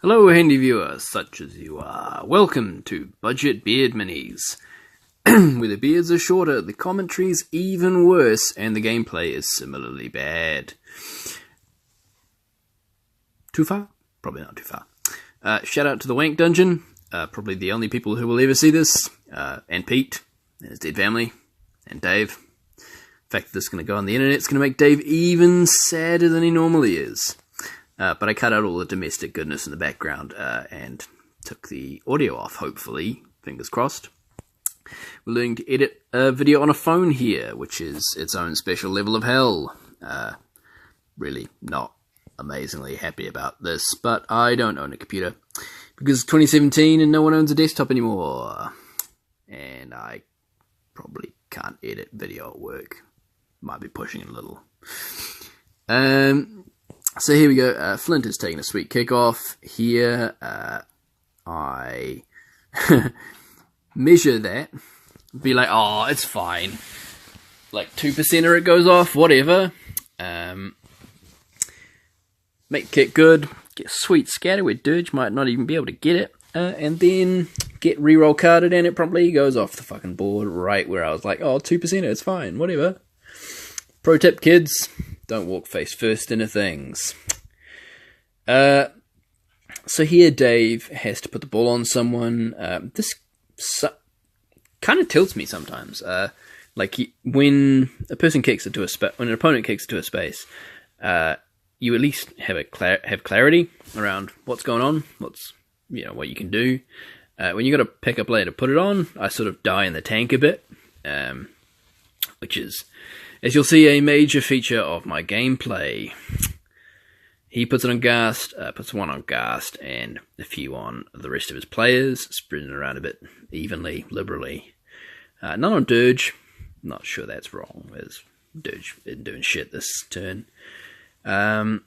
Hello handy viewers, such as you are. Welcome to Budget Beard Minis. Where the beards are shorter, the commentary's even worse, and the gameplay is similarly bad. Too far? Probably not too far. Shout out to the Wank Dungeon, probably the only people who will ever see this, and Pete, and his dead family, and Dave. The fact that this is going to go on the internet is going to make Dave even sadder than he normally is. But I cut out all the domestic goodness in the background and took the audio off, hopefully. Fingers crossed. We're learning to edit a video on a phone here, which is its own special level of hell. Really not amazingly happy about this, but I don't own a computer because it's 2017 and no one owns a desktop anymore. And I probably can't edit video at work. Might be pushing it a little. So here we go, Flint is taking a sweet kickoff. Here, I measure that, be like, oh, it's fine. Like 2% or it goes off, whatever. Make kick good, get a sweet scatter where Doge might not even be able to get it, and then get reroll carded and it probably goes off the fucking board right where I was like, oh, 2%, it's fine, whatever. Pro tip, kids. Don't walk face first into things. So here Dave has to put the ball on someone. This kind of tilts me sometimes. When a person kicks it to a when an opponent kicks it to a space, you at least have clarity around what's going on, what you can do. When you got to pick up later to put it on, I sort of die in the tank a bit, which is, as you'll see, a major feature of my gameplay. He puts it on Ghast, puts one on Ghast, and a few on the rest of his players, spreading it around a bit evenly, liberally. None on Doge. Not sure that's wrong, as Doge isn't doing shit this turn. I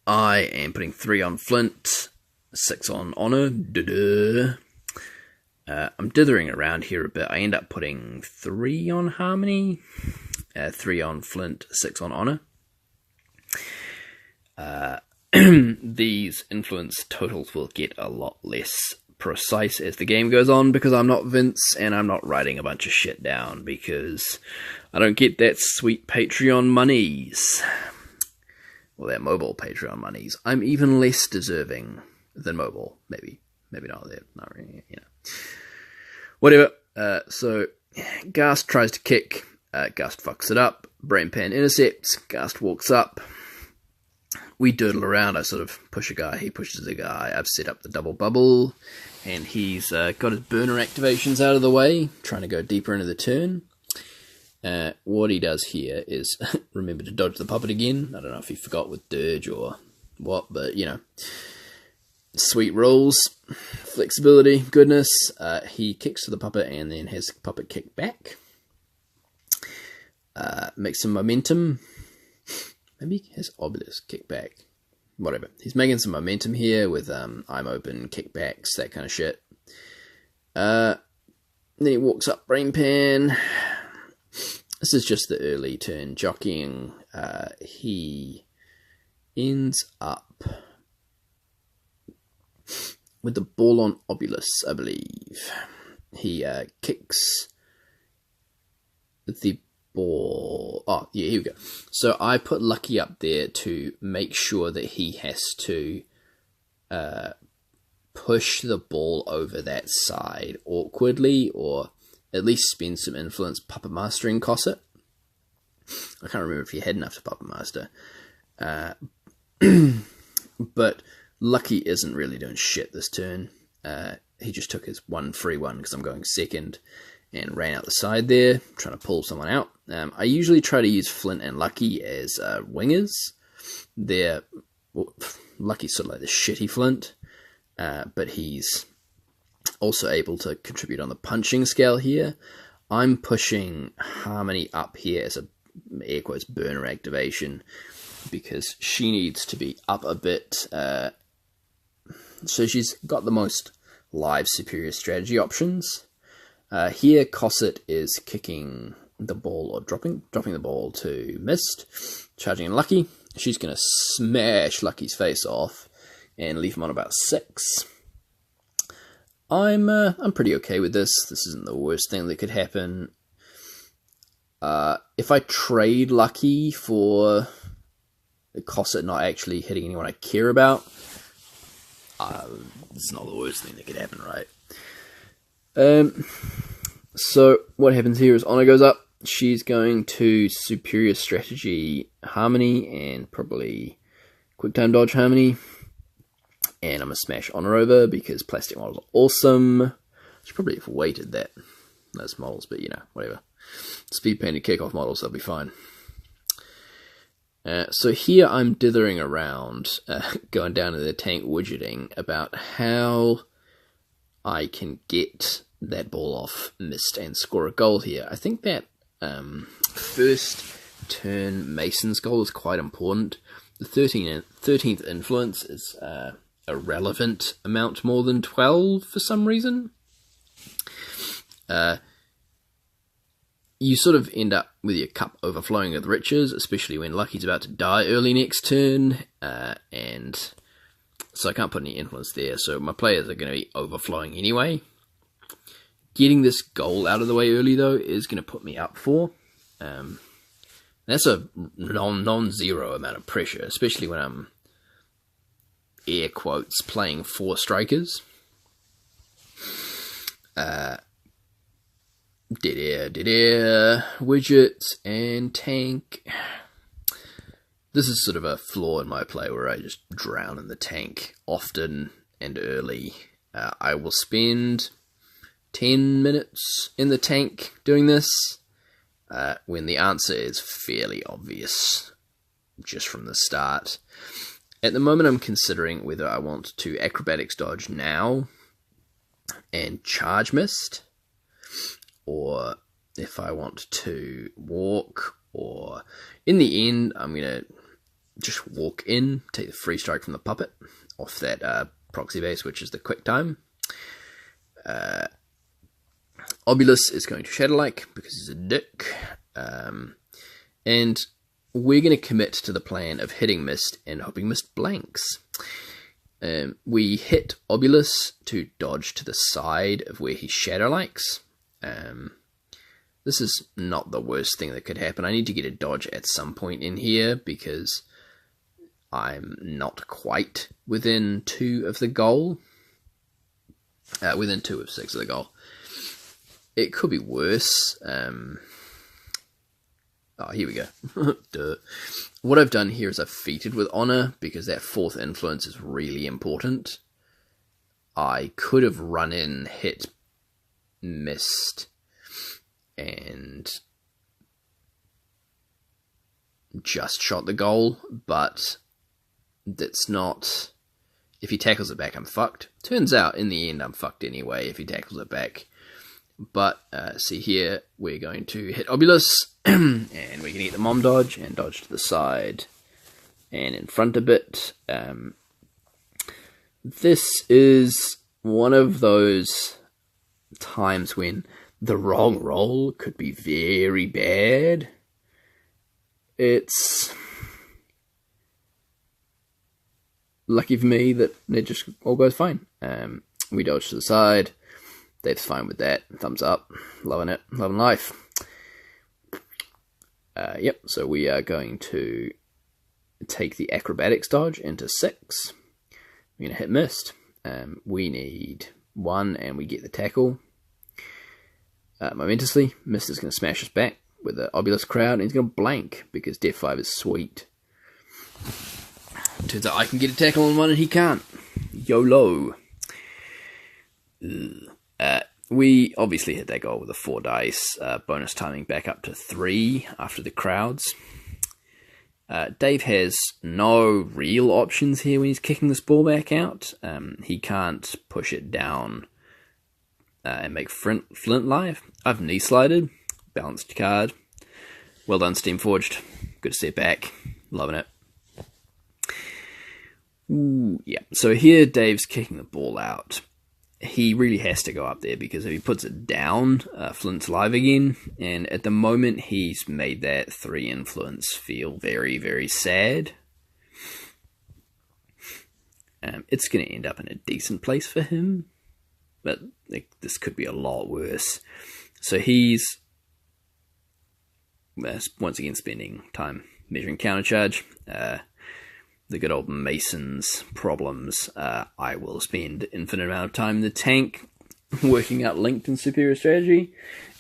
am putting 3 on Flint, 6 on Honor. I'm dithering around here a bit. I end up putting 3 on Harmony, 3 on Flint, 6 on Honor. These influence totals will get a lot less precise as the game goes on because I'm not Vince and I'm not writing a bunch of shit down because I don't get that sweet Patreon monies. Well, that mobile Patreon monies. I'm even less deserving than mobile. Maybe not. They're not really, Whatever. So, Ghast tries to kick. Ghast fucks it up. Brain Pan intercepts. Ghast walks up. We doodle around. I sort of push a guy. He pushes a guy. I've set up the double bubble. And he's got his burner activations out of the way. Trying to go deeper into the turn. What he does here is remember to dodge the puppet again. I don't know if he forgot with Doge or what, but sweet rolls, flexibility, goodness. He kicks to the puppet and then has the puppet kick back. Makes some momentum. Maybe he has Obelisk kick back. Whatever. He's making some momentum here with I'm open, kickbacks, that kind of shit. Then he walks up Brain Pan. This is just the early turn jockeying. He ends up with the ball on Obulus, I believe. He kicks the ball. Oh, yeah, here we go. So I put Lucky up there to make sure that he has to push the ball over that side awkwardly, or at least spend some influence puppet mastering Cosset. I can't remember if he had enough to puppet master. But Lucky isn't really doing shit this turn. He just took his one free one because I'm going second and ran out the side there, trying to pull someone out. I usually try to use Flint and Lucky as wingers. Lucky's sort of like the shitty Flint, but he's also able to contribute on the punching scale here. I'm pushing Harmony up here as a air quotes burner activation because she needs to be up a bit. So she's got the most live superior strategy options. Here Cosset is kicking the ball or dropping the ball to Mist, charging in Lucky. She's going to smash Lucky's face off and leave him on about 6. I'm pretty okay with this. This isn't the worst thing that could happen. If I trade Lucky for the cost of not actually hitting anyone I care about, it's not the worst thing that could happen, right? So what happens here is Honor goes up. She's going to Superior Strategy Harmony and probably Quick Time Dodge Harmony. And I'm going to smash Honor over because plastic models are awesome. Should probably have weighted those models, but you know, whatever. Speed painted kickoff models, they'll be fine. So here I'm dithering around, going down to the tank widgeting about how I can get that ball off Mist and score a goal here. I think that first turn Mason's goal is quite important. The 13th influence is a relevant amount more than 12 for some reason. You sort of end up with your cup overflowing with riches, especially when Lucky's about to die early next turn, and so I can't put any influence there, so my players are going to be overflowing anyway. Getting this goal out of the way early, though, is going to put me up 4. That's a non-zero amount of pressure, especially when I'm, air quotes, playing 4 strikers. Dead air, widget, and tank. This is sort of a flaw in my play where I just drown in the tank often and early. I will spend 10 minutes in the tank doing this when the answer is fairly obvious just from the start. At the moment I'm considering whether I want to acrobatics dodge now and charge Mist, or if I want to walk, or in the end I'm going to just walk in, take the free strike from the puppet off that proxy base, which is the quick time. Obulus is going to Shadowlike because he's a dick, and we're going to commit to the plan of hitting Mist and hoping Mist blanks. We hit Obulus to dodge to the side of where he Shadowlikes. This is not the worst thing that could happen. I need to get a dodge at some point in here because I'm not quite within 2 of the goal. Within 2 of 6 of the goal. It could be worse. Oh, here we go. Duh. What I've done here is I've feated with Honor because that 4th influence is really important. I could have run in, hit Mist, and just shot the goal, but that's not... If he tackles it back, I'm fucked. Turns out, in the end, I'm fucked anyway if he tackles it back. But, see here, we're going to hit Obulus, and we can eat the mom dodge, and dodge to the side, and in front a bit. This is one of those times when the wrong roll could be very bad. It's lucky for me that it just all goes fine. We dodge to the side. Dave's fine with that. Thumbs up. Loving it. Loving life. Yep, so we are going to take the acrobatics dodge into 6. We're going to hit Mist. We need 1 and we get the tackle. Momentously, Mist is going to smash us back with the Obulus crowd, and he's going to blank because Death 5 is sweet. Turns out I can get a tackle on 1 and he can't. YOLO. We obviously hit that goal with a 4 dice, bonus timing back up to 3 after the crowds. Dave has no real options here when he's kicking this ball back out. He can't push it down and make Flint live. I've knee slided, balanced card. Well done, Steamforged. Good to see it back. Loving it. Ooh, yeah, so here Dave's kicking the ball out. He really has to go up there because if he puts it down, Flint's live again. And at the moment, he's made that 3 influence feel very, very sad. It's going to end up in a decent place for him, but this could be a lot worse. So he's once again spending time measuring countercharge. The good old Mason's problems. I will spend infinite amount of time in the tank working out linked and superior strategy,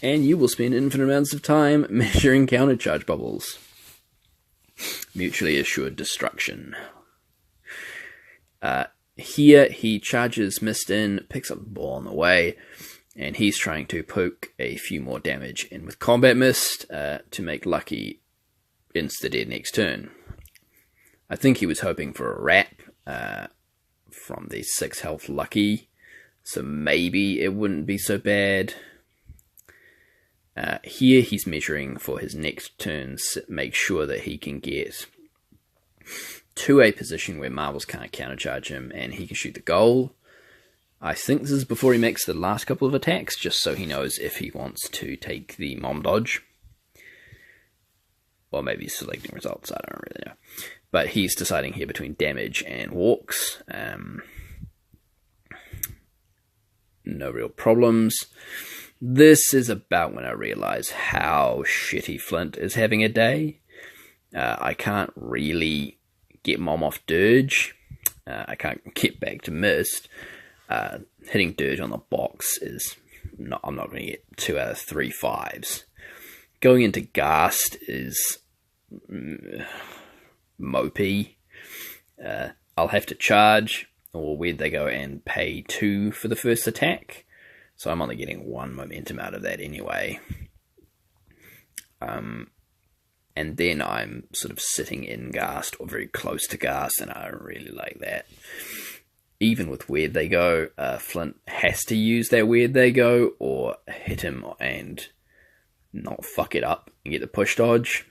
and you will spend infinite amounts of time measuring countercharge bubbles. Mutually assured destruction. Here he charges Mist in, picks up the ball on the way, and he's trying to poke a few more damage in with Combat Mist to make Lucky insta-dead next turn. I think he was hoping for a wrap from the 6 health Lucky, so maybe it wouldn't be so bad. Here he's measuring for his next turns, make sure that he can get to a position where Marbles can't countercharge him and he can shoot the goal. I think this is before he makes the last couple of attacks, just so he knows if he wants to take the Mom Dodge. Or maybe he's selecting results, I don't really know. But he's deciding here between damage and walks. No real problems. This is about when I realize how shitty Flint is having a day. I can't really get Mom off Doge. I can't get back to Mist. Hitting Doge on the box is not, I'm not going to get 2 out of 3 5s. Going into Ghast is mopey. I'll have to charge, or where'd they go, and pay 2 for the first attack. So I'm only getting 1 momentum out of that anyway. And then I'm sort of sitting in Ghast, or very close to Ghast, and I don't really like that. Even with Where'd They Go, Flint has to use that Where'd They Go, or hit him and not fuck it up and get the push dodge.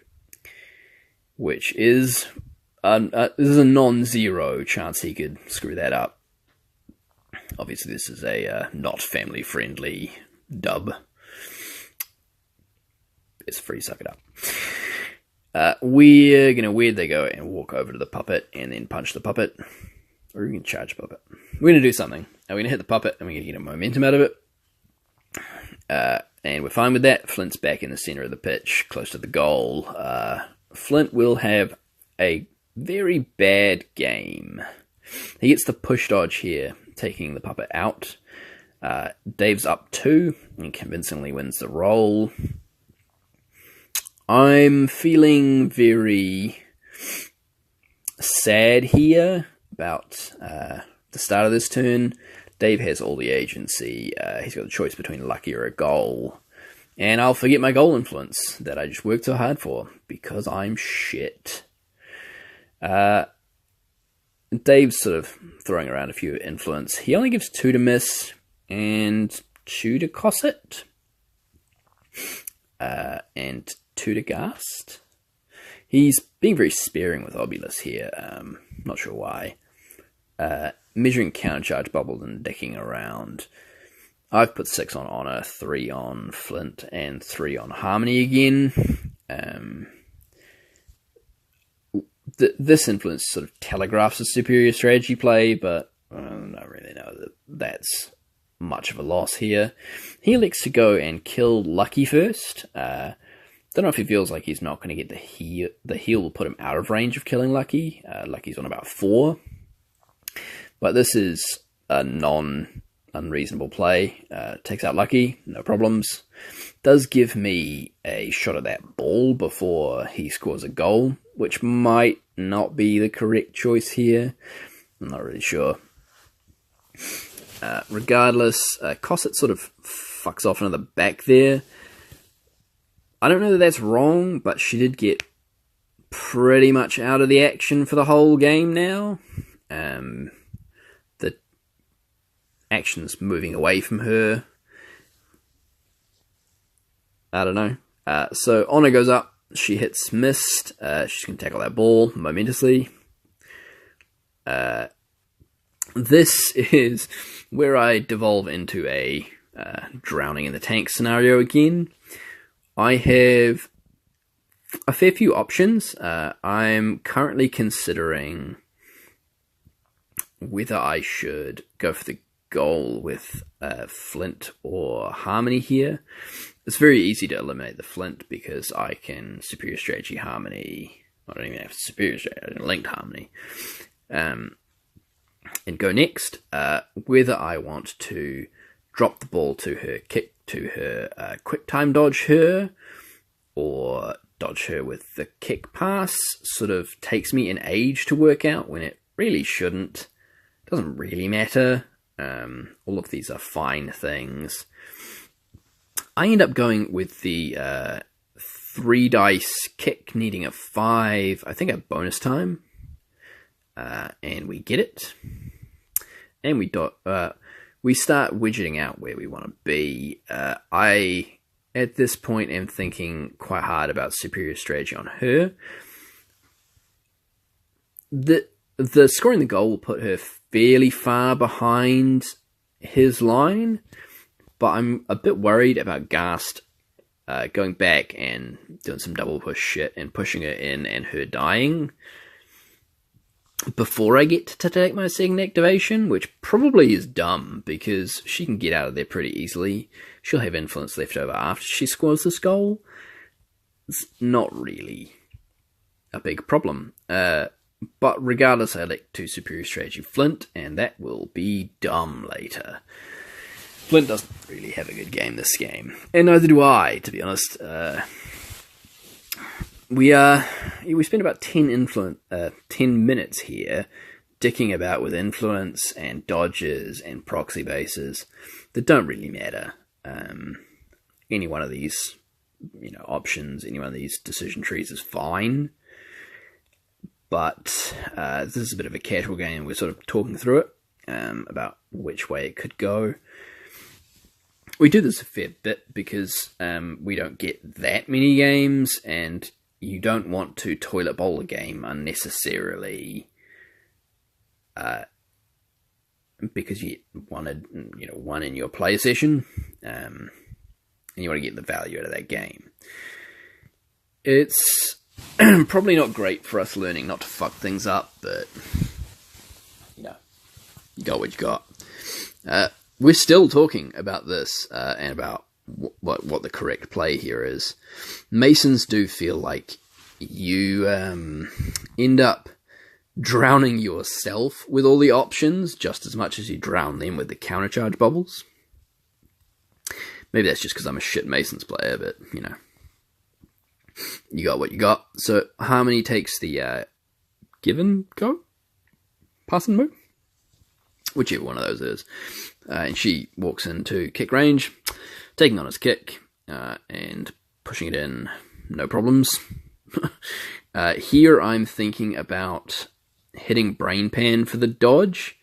Which is there's a non-zero chance he could screw that up. Obviously, this is a not family-friendly dub. It's free, suck it up. We're going to Where'd They Go and walk over to the puppet and then punch the puppet. Or we can charge the puppet. We're going to do something. We're going to hit the puppet and we're going to get a momentum out of it. And we're fine with that. Flint's back in the center of the pitch, close to the goal. Flint will have a very bad game. He gets the push dodge here, taking the puppet out. Dave's up 2 and convincingly wins the roll. I'm feeling very sad here about the start of this turn. Dave has all the agency. He's got the choice between Lucky or a goal. And I'll forget my goal influence that I just worked so hard for, because I'm shit. Dave's sort of throwing around a few influence. He only gives 2 to Miss and 2 to Cosset. And 2 to Ghast. He's being very sparing with Obulus here. Not sure why. Measuring countercharge bubbles and decking around. I've put 6 on Honor, 3 on Flint, and 3 on Harmony again. This influence sort of telegraphs a superior strategy play, but I don't really know that that's much of a loss here. He elects to go and kill Lucky first. Don't know if he feels like he's not going to get the heal. The heal will put him out of range of killing Lucky. Lucky's on about 4. But this is a non-unreasonable play. Takes out Lucky, no problems. Does give me a shot at that ball before he scores a goal, which might not be the correct choice here. I'm not really sure. Regardless, Cosset sort of fucks off into the back there. I don't know that that's wrong, but she did get pretty much out of the action for the whole game now. The action's moving away from her. I don't know. So Honor goes up. She hits Mist. She's going to tackle that ball momentously. This is where I devolve into a drowning in the tank scenario again. I have a fair few options. I'm currently considering whether I should go for the goal with Flint or Harmony here. It's very easy to eliminate the Flint because I can Superior Strategy Harmony. I don't even have Superior Strategy, Linked Harmony. And go next. Whether I want to drop the ball to her, kick to her, quick time dodge her, or dodge her with the kick pass sort of takes me an age to work out when it really shouldn't. It doesn't really matter. All of these are fine things. I end up going with the 3 dice kick, needing a 5, I think a bonus time. And we get it. And we start widgeting out where we want to be. I, at this point, am thinking quite hard about superior strategy on her. The scoring the goal will put her fairly far behind his line, but I'm a bit worried about Gast going back and doing some double push shit and pushing her in and her dying before I get to take my second activation, which probably is dumb because she can get out of there pretty easily. She'll have influence left over after she scores this goal. It's not really a big problem. But regardless, I elect to superior strategy Flint, and that will be dumb later. Flint doesn't really have a good game this game, and neither do I, to be honest. We spent about 10 minutes here dicking about with influence and dodges and proxy bases that don't really matter. Any one of these, options, any one of these decision trees is fine. But this is a bit of a casual game. We're sort of talking through it about which way it could go. We do this a fair bit because we don't get that many games, and you don't want to toilet bowl a game unnecessarily because you wanted, one in your play session, and you want to get the value out of that game. It's probably not great for us learning not to fuck things up, but you got what you got. We're still talking about this and about what the correct play here is. Masons do feel like you end up drowning yourself with all the options just as much as you drown them with the countercharge bubbles. Maybe that's just because I'm a shit Masons player, but you got what you got. So Harmony takes the give and go, pass and move, whichever one of those is, and she walks into kick range, taking on his kick and pushing it in, no problems. Here I'm thinking about hitting Brain Pan for the dodge.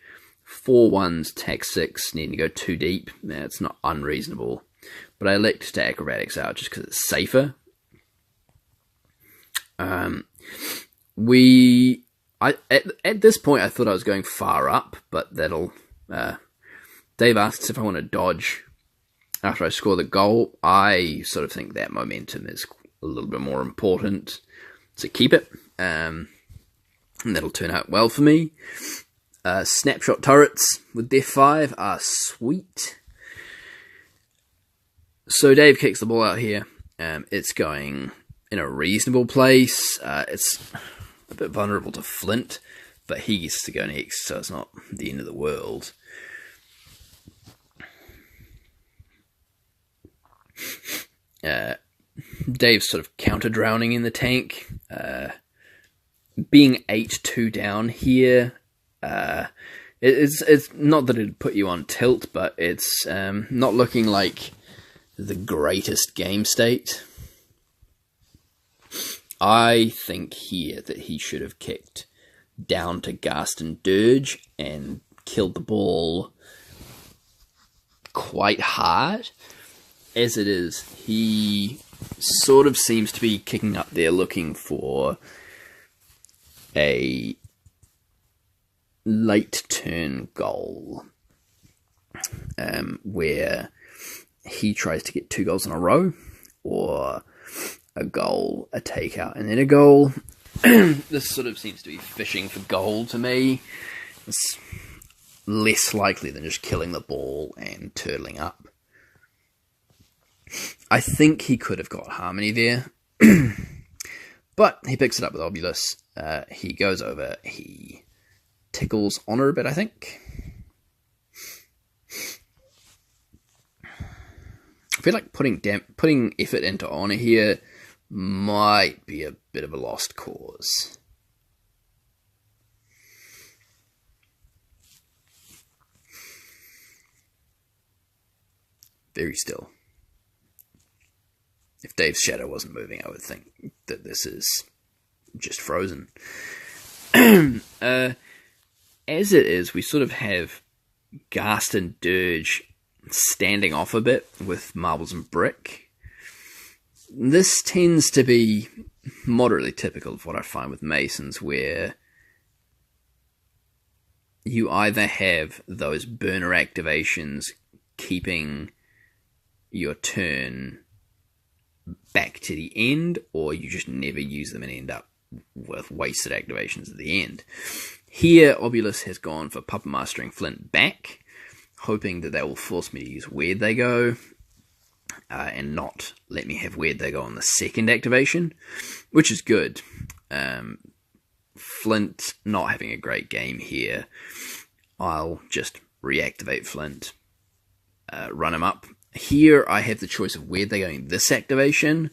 4-1s, tack 6, needing to go too deep. It's not unreasonable, but I elect to acrobatics out just because it's safer. At this point I thought I was going far up, but that'll Dave asks if I want to dodge after I score the goal. I sort of think that momentum is a little bit more important, so keep it, and that'll turn out well for me. Snapshot turrets with their 5 are sweet. So Dave kicks the ball out here. It's going in a reasonable place. It's a bit vulnerable to Flint, but he gets to go next, so it's not the end of the world. Dave's sort of counter-drowning in the tank. Being 8-2 down here, it's not that it'd put you on tilt, but it's not looking like the greatest game state. I think here that he should have kicked down to Gast and Doge and killed the ball quite hard. As it is, he sort of seems to be kicking up there looking for a late turn goal, where he tries to get 2 goals in a row, or a goal, a takeout, and then a goal. This sort of seems to be fishing for goal to me. It's less likely than just killing the ball and turtling up. I think he could have got Harmony there. But he picks it up with Obulus. He goes over. He tickles Honor a bit, I think. I feel like putting effort into Honor here might be a bit of a lost cause. Very still. If Dave's shadow wasn't moving, I would think that this is just frozen. As it is, we sort of have Ghast and Dirge standing off a bit with marbles and brick. This tends to be moderately typical of what I find with Masons, where you either have those burner activations keeping your turn back to the end, or you just never use them and end up with wasted activations at the end. Here, Obulus has gone for Puppet Mastering Flint back, hoping that will force me to use Where'd They Go, and not let me have Where'd They Go on the second activation, which is good. Flint not having a great game here. I'll just reactivate Flint, run him up. Here I have the choice of Where'd They Go in this activation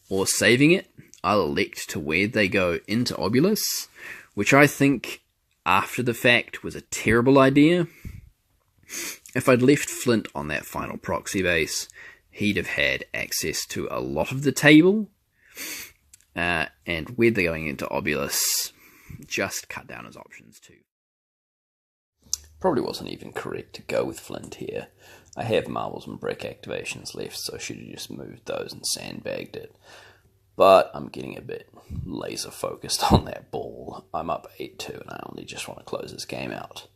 or saving it. I'll elect to Where'd They Go into Obulus, which I think after the fact was a terrible idea. If I'd left Flint on that final proxy base, he'd have had access to a lot of the table, and Where'd They Going into Obulus just cut down his options too. Probably wasn't even correct to go with Flint here. I have marbles and brick activations left, so I should have just moved those and sandbagged it. But I'm getting a bit laser focused on that ball. I'm up 8-2 and I only just want to close this game out.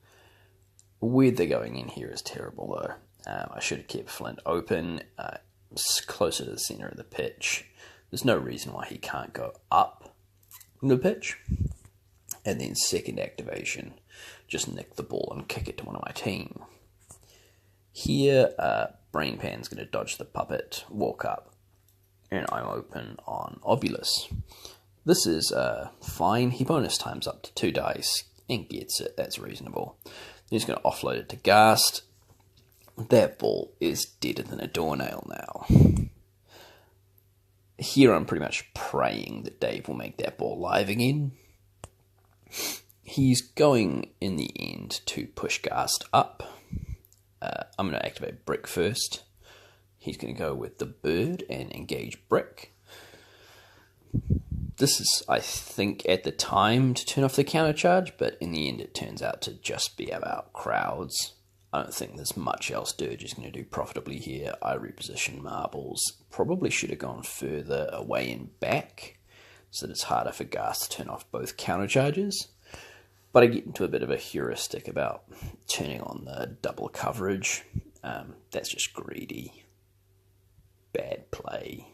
Where'd They Going in here is terrible though. I should have kept Flint open, closer to the centre of the pitch. There's no reason why he can't go up the pitch. And then second activation, just nick the ball and kick it to one of my team. Here, Brain Pan's going to dodge the puppet, walk up, and I'm open on Obulus. This is fine. He bonus times up to 2 dice and gets it. That's reasonable. He's going to offload it to Ghast. That ball is deader than a doornail now. Here I'm pretty much praying that Dave will make that ball live again. He's going in the end to push Ghast up. I'm going to activate Brick first. He's going to go with the bird and engage Brick. This is, I think, at the time to turn off the counter charge, but in the end it turns out to just be about crowds. I don't think there's much else Doge is going to do profitably here. I reposition marbles. Probably should have gone further away and back, so that it's harder for Ghast to turn off both counter charges. But I get into a bit of a heuristic about turning on the double coverage. That's just greedy. Bad play.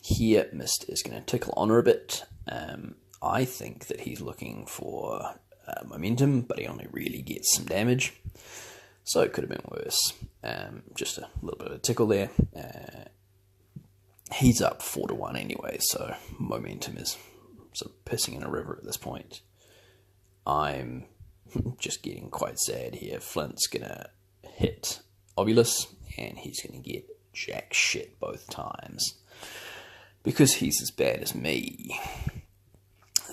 Here, Mist is going to tickle Honor a bit. I think that he's looking for momentum, but he only really gets some damage. So it could have been worse. Just a little bit of a tickle there. He's up 4-1 anyway, so momentum is sort of pissing in a river at this point. I'm just getting quite sad here. Flint's going to hit Obulus, and he's going to get jack shit both times, because he's as bad as me.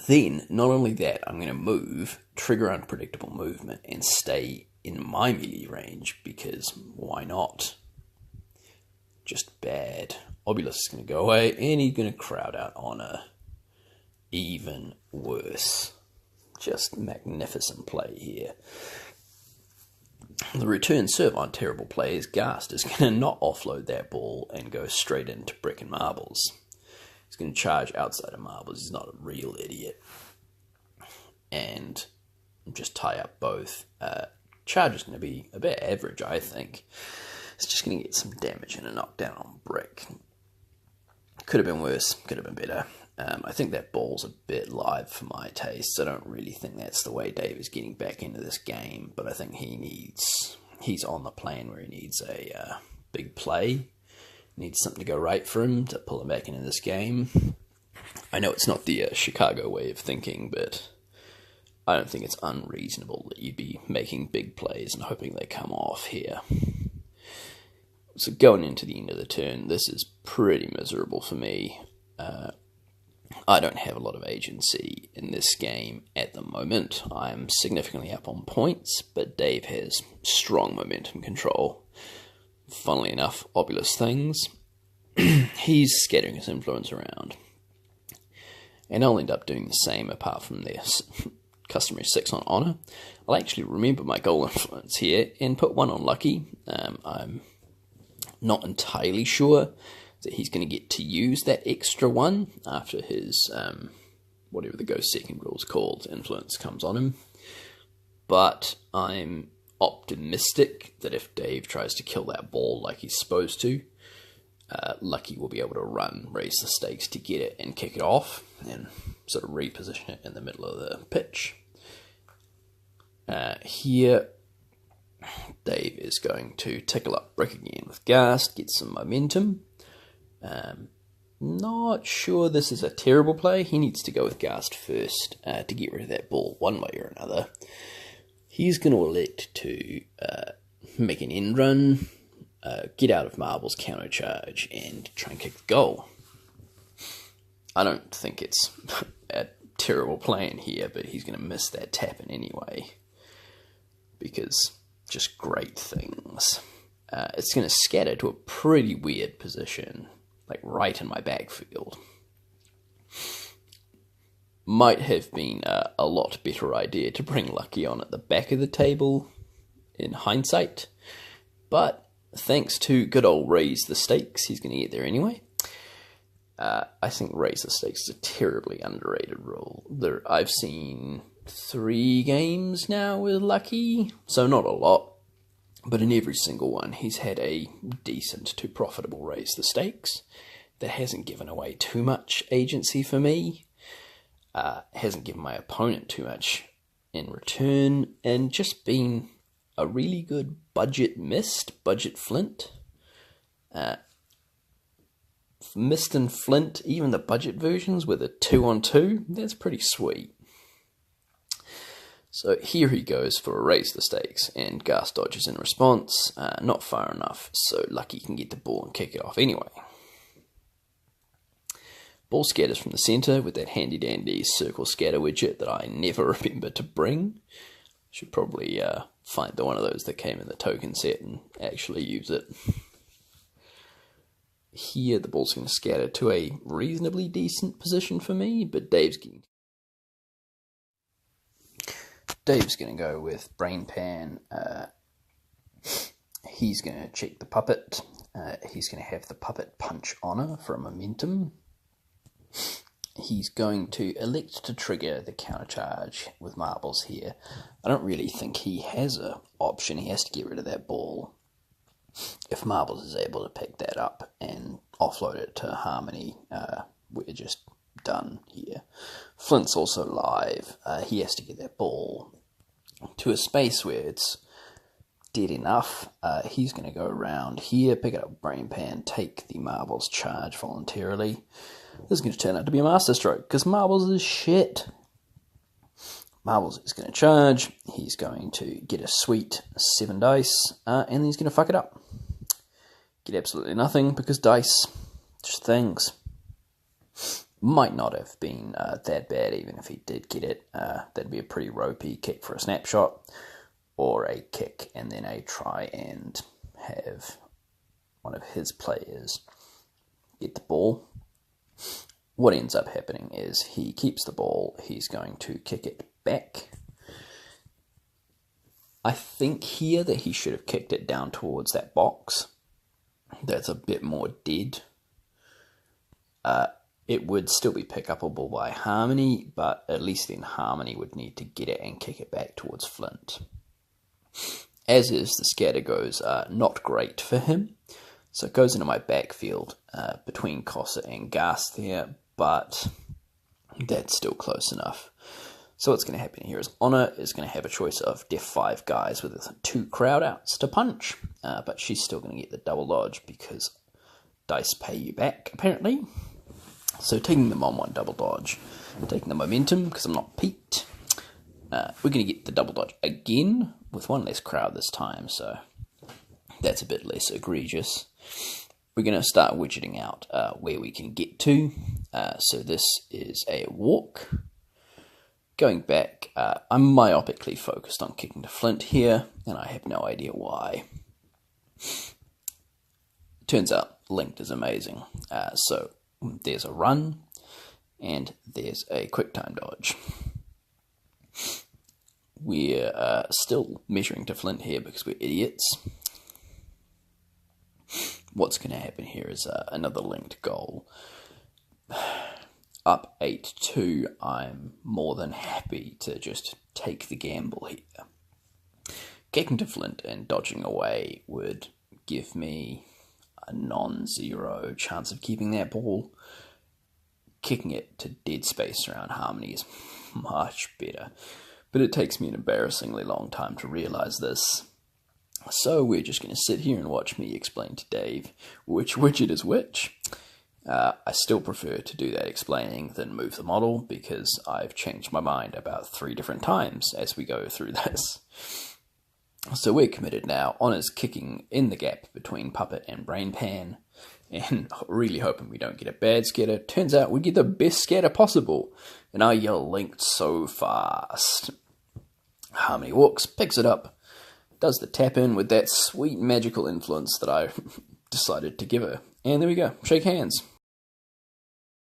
Then, not only that, I'm going to move, trigger unpredictable movement, and stay in my melee range, because why not? Just bad. Obulus is going to go away, and he's going to crowd out Honor. Even worse. Just magnificent play here. The return serve on terrible play is Ghast is going to not offload that ball and go straight into brick and marbles. He's going to charge outside of marbles. He's not a real idiot. And just tie up both. Charge is going to be a bit average, I think. It's just going to get some damage and a knockdown on brick. Could have been worse. Could have been better. I think that ball's a bit live for my tastes. I don't really think that's the way Dave is getting back into this game, but I think he's on the plan where he needs a big play. Needs something to go right for him to pull him back into this game. I know it's not the Chicago way of thinking, but I don't think it's unreasonable that you'd be making big plays and hoping they come off here. So going into the end of the turn, this is pretty miserable for me. I don't have a lot of agency in this game at the moment. I'm significantly up on points, but Dave has strong momentum control. Funnily enough, obvious things. He's scattering his influence around. And I'll end up doing the same apart from this customary 6 on Honor. I'll actually remember my goal influence here and put 1 on Lucky. I'm not entirely sure that he's going to get to use that extra 1 after his, whatever the go second rule's called, influence comes on him. But I'm optimistic that if Dave tries to kill that ball like he's supposed to, Lucky will be able to raise the stakes to get it and kick it off and sort of reposition it in the middle of the pitch. Here, Dave is going to tickle up Brick again with Ghast, get some momentum. Not sure this is a terrible play. He needs to go with Ghast first to get rid of that ball one way or another. He's going to elect to make an end run, get out of Marble's countercharge, and try and kick the goal. I don't think it's a terrible plan here, but he's going to miss that tap in anyway, because just great things. It's going to scatter to a pretty weird position, like right in my backfield. Might have been a lot better idea to bring Lucky on at the back of the table in hindsight, but thanks to good old Raise the Stakes, he's going to get there anyway. I think Raise the Stakes is a terribly underrated rule. I've seen 3 games now with Lucky, so not a lot, but in every single one he's had a decent to profitable Raise the Stakes that hasn't given away too much agency for me, hasn't given my opponent too much in return, and just been a really good budget Flint. Mist and Flint, even the budget versions with a 2-on-2, that's pretty sweet. So here he goes for a Raise the Stakes, and Ghast dodges in response, not far enough, so Lucky can get the ball and kick it off anyway. Ball scatters from the centre with that handy dandy circle scatter widget that I never remember to bring. Should probably find one of those that came in the token set and actually use it. Here the ball's going to scatter to a reasonably decent position for me, but Dave's going to go with Brain Pan. He's going to check the puppet. He's going to have the puppet punch Honor for a momentum. He's going to elect to trigger the countercharge with marbles here. I don't really think he has an option. He has to get rid of that ball. If Marbles is able to pick that up and offload it to Harmony, we're just done here. Flint's also live. He has to get that ball to a space where it's dead enough. He's going to go around here, pick up Brain Pan, take the Marbles charge voluntarily. This is going to turn out to be a masterstroke, because Marbles is shit. Marbles is going to charge, he's going to get a sweet 7 dice, and then he's going to fuck it up. Get absolutely nothing, because dice, just things. Might not have been that bad even if he did get it. That'd be a pretty ropey kick for a snapshot, or a kick and then a try and have one of his players get the ball. What ends up happening is he keeps the ball, he's going to kick it back. I think here that he should have kicked it down towards that box. That's a bit more dead. It would still be pickupable by Harmony, but at least then Harmony would need to get it and kick it back towards Flint. As is, the scatter goes not great for him. So it goes into my backfield between Cossa and Ghast there, but That's still close enough. So what's going to happen here is Honor is going to have a choice of Def5 guys with 2 crowd outs to punch, but she's still going to get the double dodge because dice pay you back, apparently. So taking them on 1 double dodge, taking the momentum because I'm not peaked. We're going to get the double dodge again with 1 less crowd this time, so that's a bit less egregious. We're going to start widgeting out where we can get to. So this is a walk. Going back, I'm myopically focused on kicking to Flint here, and I have no idea why. Turns out linked is amazing. So there's a run, and there's a quick time dodge. We're still measuring to Flint here because we're idiots. What's going to happen here is another linked goal. Up 8-2, I'm more than happy to just take the gamble here. Kicking to Flint and dodging away would give me a non-zero chance of keeping that ball. Kicking it to dead space around Harmony is much better, but it takes me an embarrassingly long time to realise this. So we're just going to sit here and watch me explain to Dave which widget is which. I still prefer to do that explaining than move the model because I've changed my mind about 3 different times as we go through this. So we're committed now. Honor's kicking in the gap between Puppet and Brain Pan and really hoping we don't get a bad scatter. Turns out we get the best scatter possible and I yell linked so fast. Harmony walks, picks it up, does the tap in with that sweet magical influence that I decided to give her. And there we go. Shake hands.